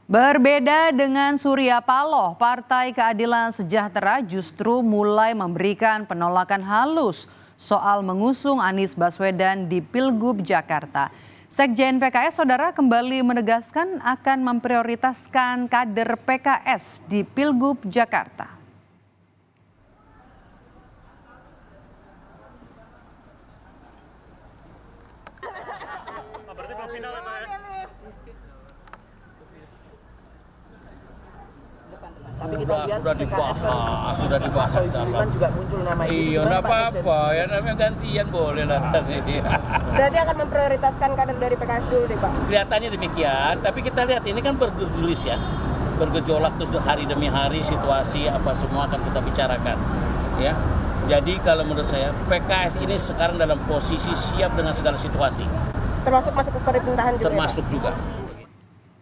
Berbeda dengan Surya Paloh, Partai Keadilan Sejahtera justru mulai memberikan penolakan halus soal mengusung Anies Baswedan di Pilgub Jakarta. Sekjen PKS Saudara kembali menegaskan akan memprioritaskan kader PKS di Pilgub Jakarta. Tapi kita lihat sudah dibahas dalam. Juga muncul nama itu. Iya, enggak apa-apa ya, namanya gantian boleh lah. Berarti akan memprioritaskan kader dari PKS dulu deh, Pak. Kelihatannya demikian, tapi kita lihat ini kan bergelis ya. Bergejolak terus hari demi hari, situasi apa semua akan kita bicarakan. Ya. Jadi kalau menurut saya PKS ini sekarang dalam posisi siap dengan segala situasi. Termasuk masuk ke pemerintahan juga. Termasuk juga.